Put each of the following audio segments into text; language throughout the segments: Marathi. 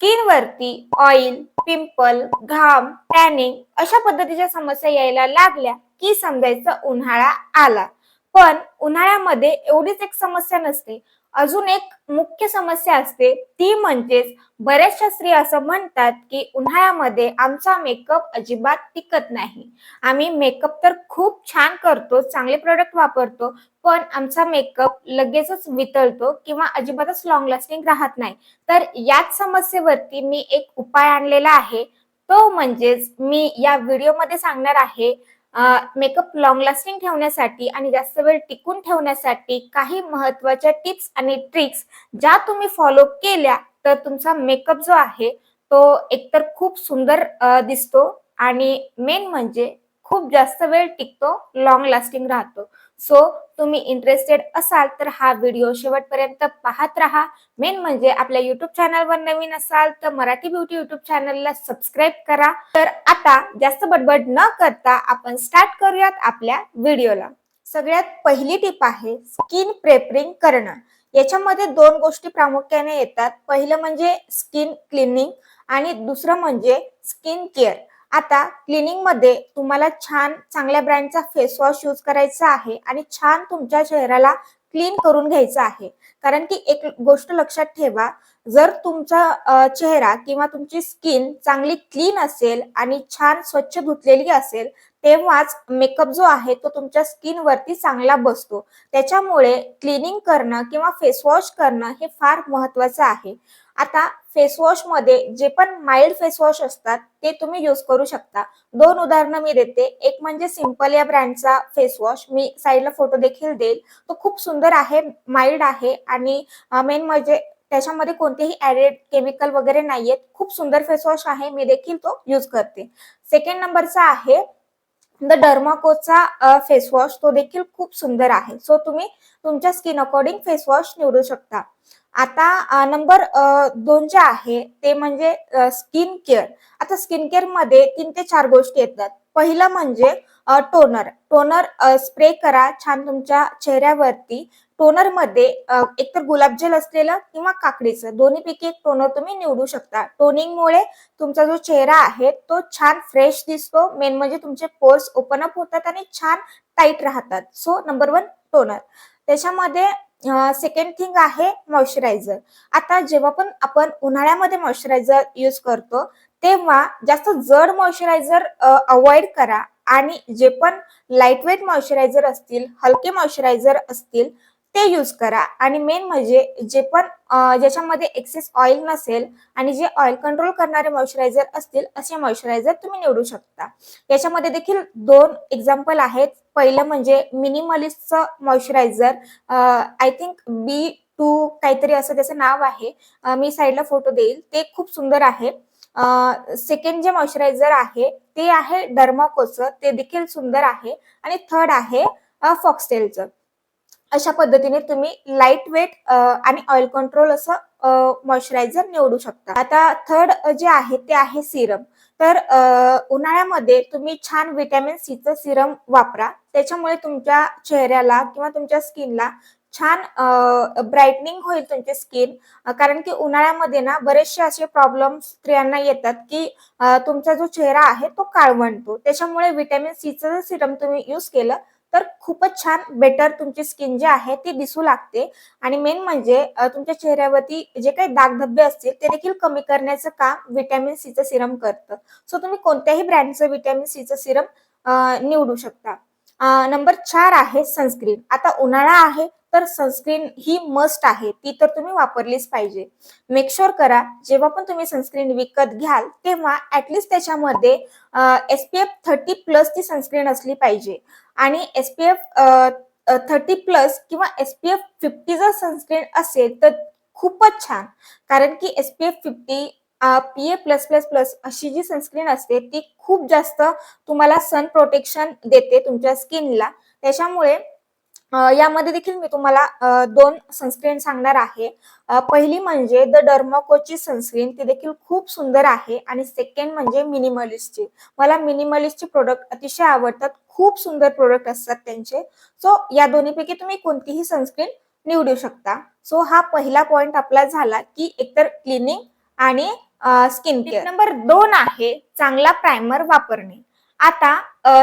स्किन वरती ऑइल, पिंपल, घाम, टॅनिंग अशा पद्धतीच्या समस्या यायला लागल्या की समजायचं उन्हाळा आला. पण उन्हाळ्यामध्ये एवढीच एक समस्या नसते. अजून एक मुख्य समस्या असते ती म्हणजेच बऱ्याचशा स्त्रिया असं म्हणतात की उन्हाळ्यामध्ये आमचा मेकअप अजिबात टिकत नाही. आम्ही मेकअप तर खूप छान करतो, चांगले प्रोडक्ट वापरतो, पण आमचा मेकअप लगेचच वितळतो किंवा अजिबातच लॉंग लास्टिंग राहत नाही. तर याच समस्येवरती मी एक उपाय आणलेला आहे. तो म्हणजेच मी या व्हिडिओमध्ये सांगणार आहे मेकअप लॉंग लास्टिंग ठेवण्यासाठी आणि जास्त वेळ टिकून ठेवण्यासाठी काही महत्त्वाच्या टिप्स आणि ट्रिक्स ज्या तुम्ही फॉलो केल्या तर तुमचा मेकअप जो आहे तो एकतर खूप सुंदर दिसतो आणि मेन म्हणजे खूप जास्त वेळ टिकतो, लॉंग लास्टिंग राहतो. सो तुम्ही इंटरेस्टेड असाल तर हा व्हिडिओ शेवटपर्यंत पाहत राहा. मेन म्हणजे आपल्या युट्यूब चॅनलवर नवीन असाल तर मराठी ब्युटी युट्यूब चॅनलला सबस्क्राईब करा. तर आता जास्त बडबड न करता आपण स्टार्ट करूयात आपल्या व्हिडिओला. सगळ्यात पहिली टिप आहे स्किन प्रेपरिंग करणं. याच्यामध्ये दोन गोष्टी प्रामुख्याने येतात. पहिलं म्हणजे स्किन क्लिनिंग आणि दुसरं म्हणजे स्किन केअर. आता क्लिनिंग मध्ये तुम्हाला छान चांगल्या ब्रँडचा फेस वॉश यूज करायचा आहे आणि छान तुमच्या चेहऱ्याला क्लीन करून घ्यायचा आहे. कारण की एक गोष्ट लक्षात ठेवा, जर तुमचा चेहरा किंवा तुमची स्किन चांगली क्लीन असेल आणि छान स्वच्छ धुतलेली असेल तेव्हाच मेकअप जो आहे तो तुमच्या स्किन वरती चांगला बसतो. त्याच्यामुळे क्लिनिंग करणं किंवा फेस वॉश करणं हे फार महत्वाचं आहे. आता फेस वॉश मध्ये जे पण माइल्ड फेस वॉश असतात ते तुम्ही यूज करू शकता. दोन उदाहरणं मी देते. एक म्हणजे सिंपल या ब्रँडचा फेस वॉश, मी साईडला फोटो देखील देईल. तो खूप सुंदर आहे, माइल्ड आहे आणि मेन म्हणजे त्याच्यामध्ये कोणतेही ऍडेड केमिकल वगैरे नाहीयेत. खूप सुंदर फेस वॉश आहे, मी देखील तो यूज करते. सेकंड नंबरचा आहे द डर्माकोचा फेस वॉश. तो देखील खूप सुंदर आहे. सो तुम्ही तुमच्या स्किन अकॉर्डिंग फेस वॉश निवडू शकता. आता नंबर 2 जे आहे ते म्हणजे स्किन केअर. आता स्किन केअर मध्ये 3 ते 4 गोष्टी येतात. पहिलं म्हणजे टोनर. टोनर स्प्रे करा छान तुमच्या चेहऱ्यावरती. टोनर मध्ये एकतर गुलाबजल असलेलं किंवा काकडीचं दोन्हीपैकी एक टोनर तुम्ही निवडू शकता. टोनिंगमुळे तुमचा जो चेहरा आहे तो छान फ्रेश दिसतो. मेन म्हणजे तुमचे पोर्स ओपन अप होतात आणि छान टाईट राहतात. So number 1 toner. त्याच्यामध्ये सेकंड थिंग आहे मॉइश्चरायझर. आता जेव्हा पण आपण उन्हाळ्यामध्ये मॉइश्चरायझर यूज करतो तेव्हा जास्त जड मॉइश्चरायझर अवॉइड करा आणि जे पण लाईट वेट मॉइश्चरायझर असतील, हलके मॉइश्चरायझर असतील ते यूज करा. आणि मेन म्हणजे जे पण ज्याच्यामध्ये एक्सेस ऑइल नसेल आणि जे ऑइल कंट्रोल करणारे मॉइश्चरायझर असतील असे मॉइश्चरायझर तुम्ही निवडू शकता. याच्यामध्ये देखील 2 एक्झाम्पल आहेत. पहिलं म्हणजे मिनिमलिस्टचं मॉइश्चरायझर, आय थिंक B2 काहीतरी असं त्याचं नाव आहे. मी साईडला फोटो देईल. ते खूप सुंदर आहे. सेकंड जे मॉइश्चरायझर आहे ते आहे डर्माकोचं. ते देखील सुंदर आहे. आणि थर्ड आहे फॉक्सटेलचं. अशा पद्धतीने तुम्ही लाईट वेट आणि ऑइल कंट्रोल असं मॉइश्चरायझर निवडू शकता. आता थर्ड जे आहे ते आहे सिरम. तर उन्हाळ्यामध्ये तुम्ही छान व्हिटॅमिन सीचं सिरम वापरा. त्याच्यामुळे तुमच्या चेहऱ्याला किंवा तुमच्या स्किनला छान ब्राईटनिंग होईल तुमची स्किन. कारण की उन्हाळ्यामध्ये ना बरेचसे असे प्रॉब्लेम्स स्त्रियांना येतात की तुमचा जो चेहरा आहे तो काळवंडतो. त्याच्यामुळे व्हिटॅमिन सीचं सिरम तुम्ही यूज केलं तर खूपच छान बेटर तुमची स्किन जी आहे ती दिसू लागते. आणि मेन म्हणजे तुमच्या चेहऱ्यावरती जे काही दागधब्बे असतील ते देखील कमी करण्याचं काम व्हिटॅमिन सीचं सिरम करतं. सो तुम्ही कोणत्याही ब्रँडचं व्हिटॅमिन सीचं सिरम निवडू शकता. नंबर 4 आहे सनस्क्रीन. आता उन्हाळा आहे तर सनस्क्रीन ही मस्ट आहे, ती तर तुम्ही वापरलीच पाहिजे. मेक शुअर करा जेव्हा पण तुम्ही सनस्क्रीन विकत घ्याल तेव्हा ऍटलिस्ट त्याच्यामध्ये SPF 30+ ची सनस्क्रीन असली पाहिजे. आणि SPF 30+ किंवा SPF 50 जर सनस्क्रीन असेल तर खूपच छान. कारण की SPF 50 PA+++ अशी जी सनस्क्रीन असते ती खूप जास्त तुम्हाला सन प्रोटेक्शन देते तुमच्या स्किनला. त्याच्यामुळे यामध्ये देखील मी तुम्हाला 2 सनस्क्रीन सांगणार आहे. पहिली म्हणजे द डर्माकोची सनस्क्रीन. ती देखील खूप सुंदर आहे. आणि सेकंड म्हणजे मिनिमलिस्टची. मला मिनिमलिस्टचे प्रोडक्ट अतिशय आवडतात. खूप सुंदर प्रोडक्ट असतात त्यांचे. सो या दोन्हीपैकी तुम्ही कोणतीही सनस्क्रीन निवडू शकता. सो हा पहिला पॉइंट आपला झाला की एकतर क्लिनिंग आणि स्किन केअर. नंबर 2 आहे चांगला प्रायमर वापरणे. आता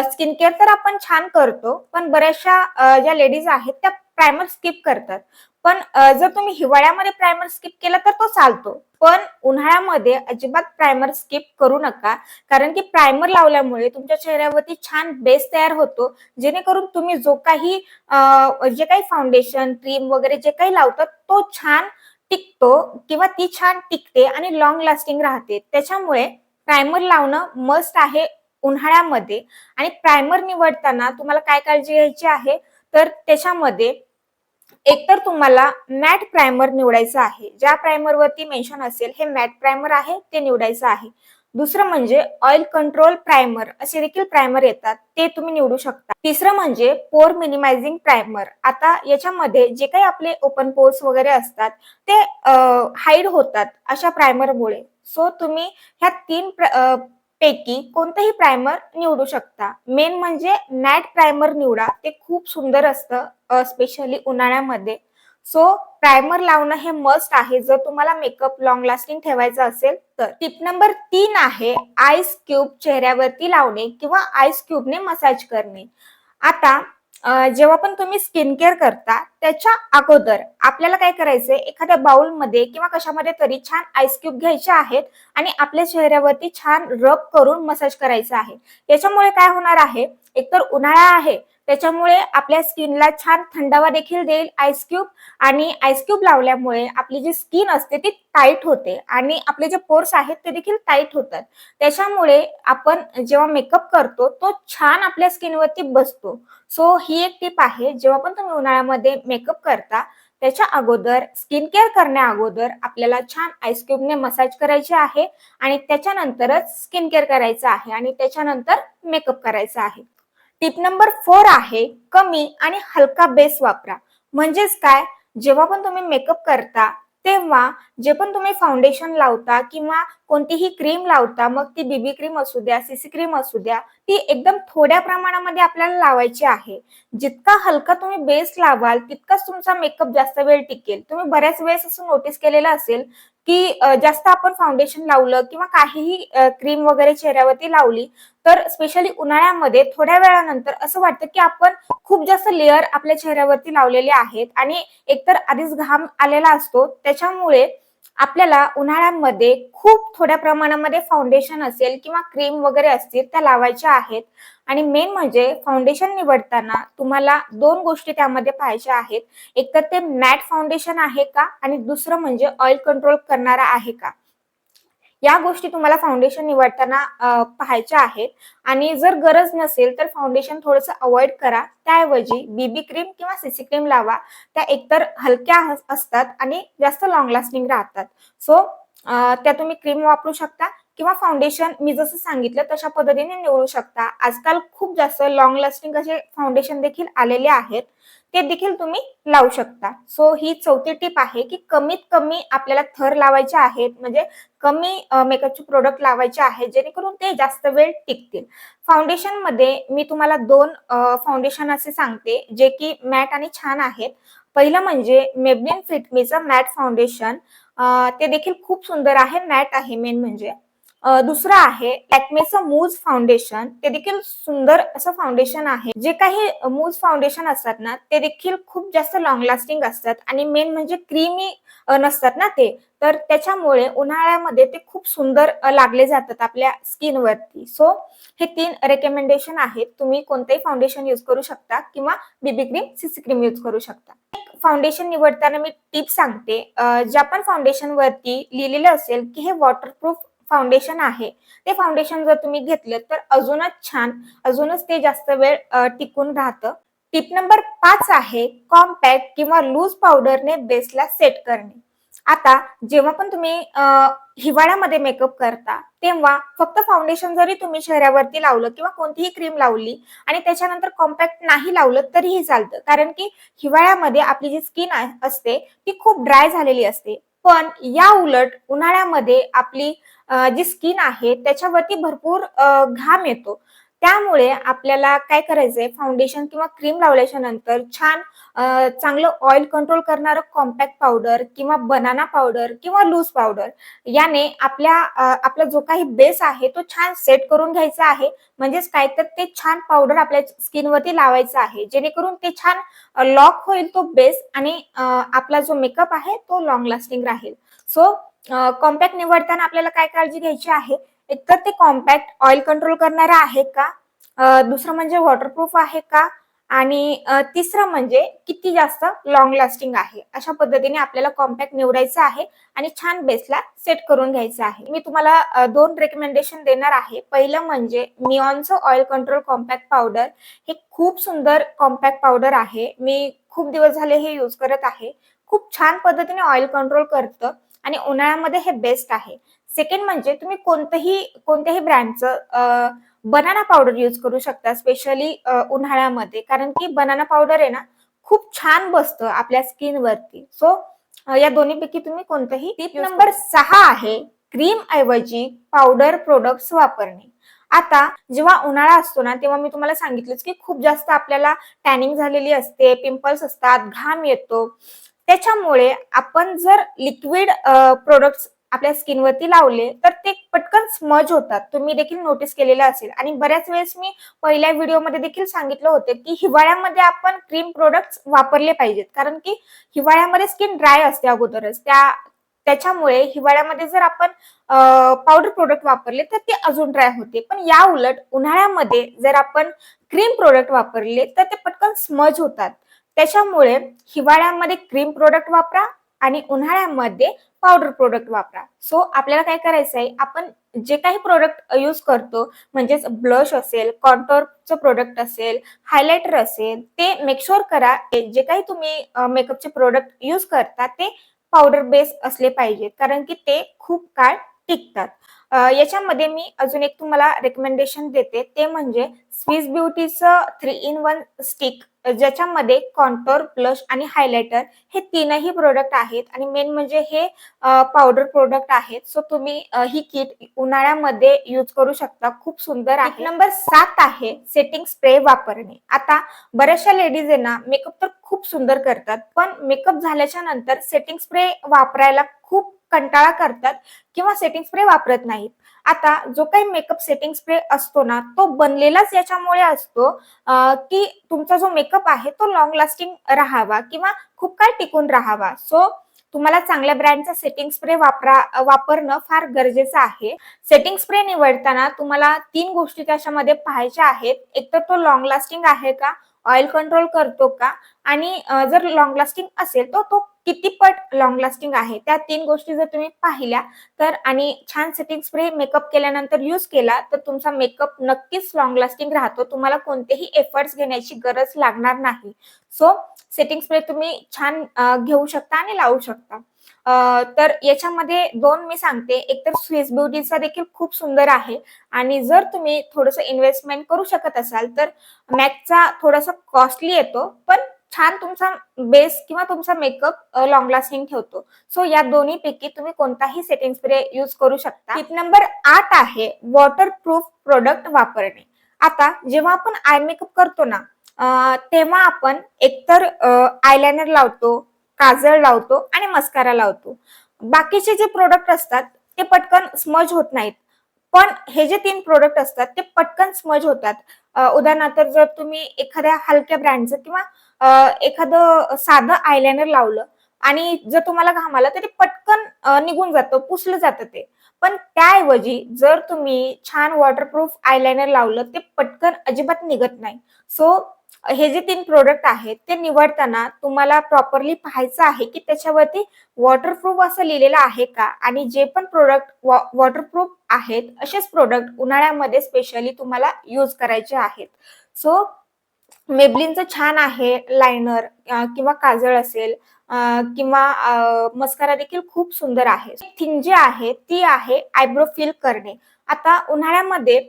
स्किन केअर तर आपण छान करतो, पण बऱ्याचशा ज्या लेडीज आहेत त्या प्रायमर स्किप करतात. पण जर तुम्ही हिवाळ्यामध्ये प्रायमर स्किप केला तर तो चालतो, पण उन्हाळ्यामध्ये अजिबात प्रायमर स्किप करू नका. कारण की प्रायमर लावल्यामुळे तुमच्या चेहऱ्यावरती छान बेस तयार होतो, जेणेकरून तुम्ही जे काही फाउंडेशन, क्रीम वगैरे जे काही लावतात तो छान टिकतो किंवा ती छान टिकते आणि लॉंग लास्टिंग राहते. त्याच्यामुळे प्रायमर लावणं मस्ट आहे उन्हाळ्यामध्ये. आणि प्रायमर निवडताना तुम्हाला काय काळजी घ्यायची आहे, तर त्याच्यामध्ये एकतर तुम्हाला मॅट प्रायमर निवडायचं आहे. ज्या प्रायमरवरती मेन्शन असेल हे मॅट प्रायमर आहे ते निवडायचं आहे. दुसरं म्हणजे ऑइल कंट्रोल प्रायमर असे देखील प्रायमर येतात, ते तुम्ही निवडू शकता. तिसरं म्हणजे पोर मिनिमायझिंग प्रायमर. आता याच्यामध्ये जे काही आपले ओपन पोर्स वगैरे असतात ते हाईड होतात अशा प्रायमरमुळे. सो तुम्ही ह्या 3 पैकी कोणतंही प्रायमर निवडू शकता. मेन म्हणजे मॅट प्रायमर निवडा, ते खूप सुंदर असतं स्पेशली उन्हाळ्यामध्ये. सो प्रायमर लावणं हे मस्ट आहे जर तुम्हाला मेकअप लॉंग लास्टिंग ठेवायचा असेल तर. टिप नंबर 3 आहे आईस क्यूब चेहऱ्यावरती लावणे किंवा आईस क्यूबने मसाज करणे. आता जेव्हा पण तुम्ही स्किन केअर करता त्याच्या अगोदर आपल्याला काय करायचंय, एखाद्या बाउलमध्ये किंवा कशामध्ये तरी छान आईस क्यूब घ्यायचे आहेत आणि आपल्या चेहऱ्यावरती छान रब करून मसाज करायचं आहे. याच्यामुळे काय होणार आहे, एकतर उन्हाळा आहे त्याच्यामुळे आपल्या स्किनला छान थंडावा देखील देईल आईस क्यूब. आणि आईस क्यूब लावल्यामुळे आपली जी स्किन असते ती टाईट होते आणि आपले जे पोर्स आहेत ते देखील टाईट होतात. त्याच्यामुळे आपण जेव्हा मेकअप करतो तो छान आपल्या स्किनवरती बसतो. सो ही एक टिप आहे, जेव्हा पण तुम्ही उन्हाळ्यामध्ये मेकअप करता त्याच्या अगोदर, स्किन केअर करण्या अगोदर आपल्याला छान आईस क्यूबने मसाज करायचे आहे आणि त्याच्यानंतरच स्किन केअर करायचं आहे आणि त्याच्यानंतर मेकअप करायचा आहे. टिप नंबर 4 आहे कमी आणि हलका बेस वापरा. म्हणजेच काय, जेव्हा पण तुम्ही मेकअप करता तेव्हा जे पण तुम्ही फाउंडेशन लावता किंवा कोणतीही क्रीम लावता, मग ती बीबी क्रीम असू द्या, सीसी क्रीम असू द्या, ती एकदम थोड्या प्रमाणामध्ये आपल्याला लावायची आहे. जितका हलका तुम्ही बेस लावाल तितकाच तुमचा मेकअप जास्त वेळ टिकेल. तुम्ही बऱ्याच वेळेस असं नोटीस केलेलं असेल की जास्त आपण फाउंडेशन लावलं किंवा काहीही क्रीम वगैरे चेहऱ्यावरती लावली तर स्पेशली उन्हाळ्यामध्ये थोड्या वेळानंतर असं वाटतं की आपण खूप जास्त लेअर आपल्या चेहऱ्यावरती लावलेले आहेत आणि एकतर आधीच घाम आलेला असतो, त्याच्यामुळे आपल्याला उन्हाळ्यामध्ये खूप थोड्या प्रमाणामध्ये फाउंडेशन असेल किंवा क्रीम वगैरे असतील त्या लावायच्या आहेत. आणि मेन म्हणजे फाउंडेशन निवडताना तुम्हाला 2 गोष्टी त्यामध्ये पाहायच्या आहेत. एकतर ते मॅट फाउंडेशन आहे का आणि दुसरं म्हणजे ऑइल कंट्रोल करणारा आहे का. या गोष्टी तुम्हाला फाउंडेशन निवडताना पाहायच्या आहेत. आणि जर गरज नसेल तर फाउंडेशन थोडंसं अवॉइड करा. त्याऐवजी बीबी क्रीम किंवा सीसी क्रीम लावा. त्या एकतर हलक्या असतात आणि जास्त लॉंग लास्टिंग राहतात. सो त्या तुम्ही क्रीम वापरू शकता किंवा फाउंडेशन मी जसं सांगितलं तशा पद्धतीने निवडू शकता. आजकाल खूप जास्त लॉंग लास्टिंग असे फाउंडेशन देखील आलेले आहेत, ते देखील तुम्ही लावू शकता. सो ही 4थी टिप आहे की कमीत कमी आपल्याला थर लावायचे आहेत, म्हणजे कमी मेकअपचे प्रोडक्ट लावायचे आहेत जेणेकरून ते जास्त वेळ टिकतील. फाउंडेशन मध्ये मी तुम्हाला 2 फाउंडेशन असे सांगते जे की मॅट आणि छान आहेत. पहिलं म्हणजे मेबलिन फिट मीचं मॅट फाउंडेशन. ते देखील खूप सुंदर आहे, मॅट आहे मेन म्हणजे. दुसरं आहे लॅक्मेचं मूज फाउंडेशन. ते देखील सुंदर असं फाउंडेशन आहे. जे काही मूज फाउंडेशन असतात ना ते देखील खूप जास्त लॉंग लास्टिंग असतात आणि मेन म्हणजे क्रीमी नसतात ना ते, तर त्याच्यामुळे उन्हाळ्यामध्ये ते खूप सुंदर लागले जातात आपल्या स्किनवरती. सो हे 3 रेकमेंडेशन आहेत. तुम्ही कोणतेही फाउंडेशन यूज करू शकता किंवा BB cream, CC cream use करू शकता. फाउंडेशन निवडताना मी टिप सांगते. ज्या पण फाउंडेशन वरती लिहिलेलं असेल की हे वॉटरप्रूफ फाउंडेशन आहे, ते फाउंडेशन जर तुम्ही घेतलं तर अजूनच छान, अजूनच ते जास्त वेळ टिकून राहतं. टिप नंबर 5 आहे कॉम्पॅक्ट किंवा लूज पावडरने बेसला सेट करणे. आता जेव्हा पण तुम्ही हिवाळ्यामध्ये मेकअप करता तेव्हा फक्त फाउंडेशन जरी तुम्ही चेहऱ्यावरती लावलं किंवा कोणतीही क्रीम लावली आणि त्याच्यानंतर कॉम्पॅक्ट नाही लावलं तरीही चालतं, कारण की हिवाळ्यामध्ये आपली जी स्किन असते ती खूप ड्राय झालेली असते. पण या उलट उन्हाळ्यामध्ये आपली जी स्किन आहे त्याच्यावरती भरपूर घाम येतो. त्यामुळे आपल्याला काय करायचंय, फाउंडेशन किंवा क्रीम लावल्याच्या नंतर छान चांगलं ऑइल कंट्रोल करणारं कॉम्पॅक्ट पावडर किंवा बनाना पावडर किंवा लूज पावडर याने आपला जो काही बेस आहे तो छान सेट करून घ्यायचा आहे. म्हणजेच काय तर ते छान पावडर आपल्या स्किनवरती लावायचं आहे, जेणेकरून ते छान लॉक होईल तो बेस आणि आपला जो मेकअप आहे तो लॉंग लास्टिंग राहील. सो कॉम्पॅक्ट निवडताना आपल्याला काय काळजी घ्यायची आहे, एकतर ते कॉम्पॅक्ट ऑइल कंट्रोल करणारा आहे का, दुसरं म्हणजे वॉटरप्रूफ आहे का, आणि तिसरं म्हणजे किती जास्त लॉंग लास्टिंग आहे. अशा पद्धतीने आपल्याला कॉम्पॅक्ट निवडायचं आहे आणि छान बेसला सेट करून घ्यायचं आहे. मी तुम्हाला 2 रेकमेंडेशन देणार आहे. पहिलं म्हणजे मिऑनचं ऑइल कंट्रोल कॉम्पॅक्ट पावडर. हे खूप सुंदर कॉम्पॅक्ट पावडर आहे. मी खूप दिवस झाले हे यूज करत आहे. खूप छान पद्धतीने ऑइल कंट्रोल करतं आणि उन्हाळ्यामध्ये हे बेस्ट आहे. सेकंड म्हणजे तुम्ही कोणत्याही ब्रँडचं बनाना पावडर यूज करू शकता, स्पेशली उन्हाळ्यामध्ये, कारण की बनाना पावडर आहे ना खूप छान बसतं आपल्या स्किनवरती. सो या दोन्हीपैकी तुम्ही कोणतंही. टिप नंबर 6 आहे क्रीम ऐवजी पावडर प्रोडक्ट्स वापरणे. आता जेव्हा उन्हाळा असतो ना, तेव्हा मी तुम्हाला सांगितलंच की खूप जास्त आपल्याला टॅनिंग झालेली असते, पिंपल्स असतात, घाम येतो. त्याच्यामुळे आपण जर लिक्विड प्रोडक्ट्स आपल्या स्किनवरती लावले तर ते पटकन स्मज होतात. तुम्ही देखील नोटीस केलेलं असेल आणि बऱ्याच वेळेस मी पहिल्या व्हिडिओमध्ये देखील सांगितलं होतं की हिवाळ्यामध्ये आपण क्रीम प्रोडक्ट्स वापरले पाहिजेत, कारण की हिवाळ्यामध्ये स्किन ड्राय असते अगोदरच. त्याच्यामुळे हिवाळ्यामध्ये जर आपण पावडर प्रोडक्ट वापरले तर ते अजून ड्राय होते. पण या उलट उन्हाळ्यामध्ये जर आपण क्रीम प्रोडक्ट वापरले तर ते पटकन स्मज होतात. त्याच्यामुळे हिवाळ्यामध्ये क्रीम प्रोडक्ट वापरा आणि उन्हाळ्यामध्ये पावडर प्रोडक्ट वापरा. सो आपल्याला काय करायचं आहे, आपण जे काही प्रोडक्ट यूज करतो, म्हणजेच ब्लश असेल, कॉन्टोरचं प्रोडक्ट असेल, हायलायटर असेल, ते मेक शुअर करा जे काही तुम्ही मेकअपचे प्रोडक्ट यूज करता ते पावडर बेस असले पाहिजेत, कारण की ते खूप काळ टिकतात. याच्यामध्ये मी अजून एक तुम्हाला रेकमेंडेशन देते, ते म्हणजे स्विस ब्युटीचं 3 in 1 स्टिक, ज्याच्यामध्ये कॉन्टोर, ब्लश आणि हायलायटर हे तीनही प्रोडक्ट आहेत आणि मेन म्हणजे हे पावडर प्रोडक्ट आहेत. सो तुम्ही ही किट उन्हाळ्यामध्ये यूज करू शकता. खूप सुंदर आहे. टिप नंबर 7 आहे सेटिंग स्प्रे वापरणे. आता बऱ्याचशा लेडीज आहे ना, मेकअप तर खूप सुंदर करतात, पण मेकअप झाल्याच्या नंतर सेटिंग स्प्रे वापरायला खूप कंटाळा करतात किंवा सेटिंग स्प्रे वापरत नाहीत. आता जो काही मेकअप सेटिंग स्प्रे असतो ना, तो बनलेलाच याच्यामुळे असतो की तुमचा जो मेकअप आहे तो लॉंग लास्टिंग राहावा किंवा खूप काळ टिकून राहावा. सो तुम्हाला चांगल्या ब्रँडचा सेटिंग स्प्रे वापरणं फार गरजेचं आहे. सेटिंग स्प्रे निवडताना तुम्हाला 3 गोष्टी त्याच्यामध्ये पाहायच्या आहेत. एक तर तो लॉंग लास्टिंग आहे का, ऑइल कंट्रोल करतो का, आणि जर लॉंग लास्टिंग असेल तर तो किती पट लॉंग लास्टिंग आहे. त्या 3 गोष्टी जर तुम्ही पाहिल्या तर आणि छान सेटिंग स्प्रे मेकअप केल्यानंतर यूज केला तर तुमचा मेकअप नक्कीच लॉंग लास्टिंग राहतो. तुम्हाला कोणतेही एफर्ट्स घेण्याची गरज लागणार नाही. सो सेटिंग स्प्रे तुम्ही छान घेऊ शकता आणि लावू शकता. तर याच्यामध्ये 2 मी सांगते. एक तर स्विस ब्युटीचा देखील खूप सुंदर आहे आणि जर तुम्ही थोडंसं इन्व्हेस्टमेंट करू शकत असाल तर मॅकचा थोडासा कॉस्टली येतो, पण छान तुमचा बेस किंवा तुमचा मेकअप लॉंग लास्टिंग ठेवतो. सो या दोन्हीपैकी तुम्ही कोणताही सेटिंग स्प्रे यूज करू शकता. टिप नंबर 8 आहे वॉटरप्रूफ प्रोडक्ट वापरणे. आता जेव्हा आपण आय मेकअप करतो ना, तेव्हा आपण एकतर आयलाइनर लावतो, काजळ लावतो आणि मस्कारा लावतो. बाकीचे जे प्रोडक्ट असतात ते पटकन स्मज होत नाहीत. पण हे जे 3 प्रोडक्ट असतात ते पटकन स्मज होतात. उदाहरणार्थ जर तुम्ही एखाद्या हलक्या ब्रँडचं किंवा एखादं साधं आयलाइनर लावलं आणि जर तुम्हाला घाम आला तर ते पटकन निघून जातं, पुसलं जातं ते. पण त्याऐवजी जर तुम्ही छान वॉटरप्रूफ आयलाइनर लावलं ते पटकन अजिबात निघत नाही. सो हे जे 3 प्रोडक्ट आहेत ते निवडताना तुम्हाला प्रॉपरली पाहायचं आहे की त्याच्यावरती वॉटरप्रूफ असं लिहिलेलं आहे का, आणि जे पण प्रोडक्ट वॉटरप्रूफ आहेत असेच प्रोडक्ट उन्हाळ्यामध्ये स्पेशली तुम्हाला यूज करायचे आहेत. सो मेबलिनचं छान आहे लायनर किंवा काजळ असेल किंवा मस्कारा देखील खूप सुंदर आहे. थिंग जी आहे ती आहे आयब्रो फिल करणे. आता उन्हाळ्यामध्ये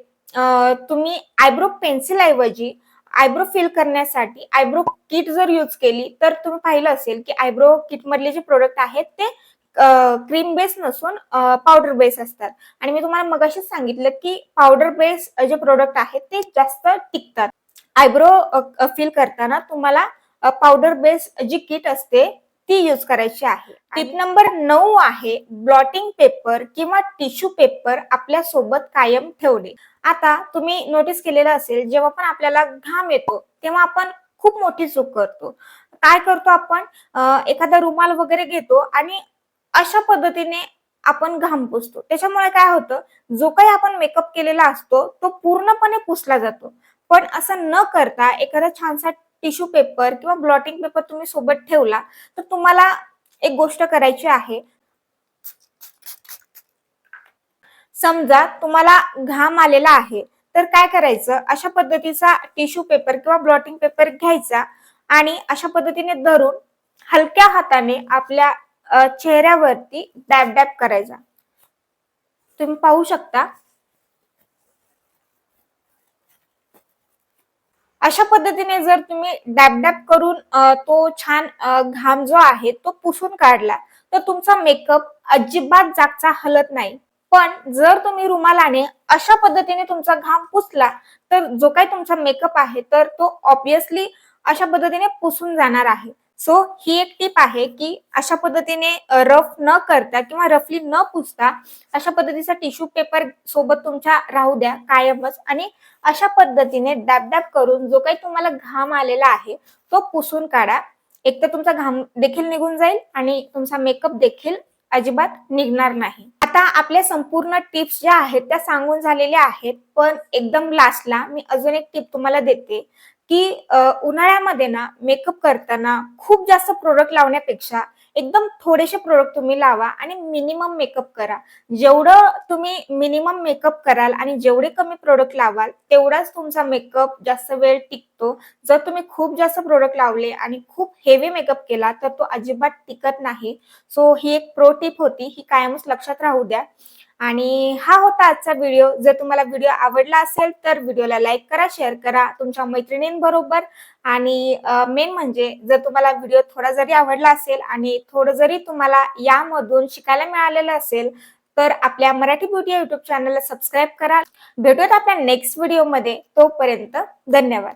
तुम्ही आयब्रो पेन्सिल ऐवजी आयब्रो फिल करण्यासाठी आयब्रो किट जर यूज केली तर तुम्ही पाहिलं असेल की आयब्रो किट मधले जे प्रोडक्ट आहेत ते क्रीम बेस नसून पावडर बेस असतात. आणि मी तुम्हाला मगाशीच सांगितलं की पावडर बेस जे प्रोडक्ट आहेत ते जास्त टिकतात. आयब्रो फिल करताना तुम्हाला पावडर बेस जी किट असते ती यूज करायची आहे. टिप नंबर 9 आहे ब्लॉटिंग पेपर किंवा टिश्यू पेपर आपल्या सोबत कायम ठेवणे. आता तुम्ही नोटीस केलेलं असेल, जेव्हा पण आपल्याला घाम येतो तेव्हा आपण खूप मोठी चूक करतो. काय करतो आपण, एखादा रुमाल वगैरे घेतो आणि अशा पद्धतीने आपण घाम पुसतो. त्याच्यामुळे काय होतं, जो काही आपण मेकअप केलेला असतो तो पूर्णपणे पुसला जातो. पण असं न करता एखादा छानसा टिश्यू पेपर किंवा ब्लॉटिंग पेपर तुम्ही सोबत ठेवला, तर तुम्हाला एक गोष्ट करायची आहे. समजा तुम्हाला घाम आलेला आहे, तर काय करायचं, अशा पद्धतीचा टिश्यू पेपर किंवा ब्लॉटिंग पेपर घ्यायचा आणि अशा पद्धतीने धरून हलक्या हाताने आपल्या चेहऱ्यावरती डॅब डॅब करायचा. तुम्ही पाहू शकता. अशा पद्धतीने जर तुम्ही डॅब डॅब करून तो छान घाम जो आहे तो पुसून काढला, तर तुमचा मेकअप अजिबात जागचा हलत नाही. पण जर तुम्ही रुमालाने अशा पद्धतीने तुमचा घाम पुसला, तर जो काही तुमचा मेकअप आहे तर तो ऑब्विसली अशा पद्धतीने पुसून जाणार आहे. सो ही एक टिप आहे की अशा पद्धतीने रफ न करता किंवा रफली न पुसता अशा पद्धतीचा टिश्यू पेपर सोबत तुमच्या राहू द्या कायमच आणि अशा पद्धतीने डॅब डॅब करून जो काही तुम्हाला घाम आलेला आहे तो पुसून काढा. एक तर तुमचा घाम देखील निघून जाईल आणि तुमचा मेकअप देखील अजिबात निघणार नाही. आता आपल्या संपूर्ण टिप्स ज्या आहेत त्या सांगून झालेल्या आहेत, पण एकदम लास्टला मी अजून एक टिप तुम्हाला देते की उन्हाळ्यामध्ये ना मेकअप करताना खूप जास्त प्रोडक्ट लावण्यापेक्षा एकदम थोडेसे प्रोडक्ट तुम्ही लावा आणि मिनिमम मेकअप करा. जेवढं तुम्ही मिनिमम मेकअप कराल आणि जेवढे कमी प्रोडक्ट लावाल तेवढाच तुमचा मेकअप जास्त वेळ टिकतो. जर तुम्ही खूप जास्त प्रोडक्ट लावले आणि खूप हेवी मेकअप केला तर तो अजिबात टिकत नाही. सो ही एक प्रो टिप होती, ही कायमच लक्षात राहू द्या. आणि हा होता आजचा व्हिडिओ. जर तुम्हाला व्हिडिओ आवडला असेल तर व्हिडिओला लाईक करा, शेअर करा तुमच्या मैत्रिणींबरोबर. आणि मेन म्हणजे जर तुम्हाला व्हिडिओ थोडा जरी आवडला असेल आणि थोडं जरी तुम्हाला यामधून शिकायला मिळालेलं असेल, तर आपल्या मराठी ब्युटी युट्यूब चॅनलला सबस्क्राईब करा. भेटूयात आपल्या नेक्स्ट व्हिडिओमध्ये. तोपर्यंत धन्यवाद.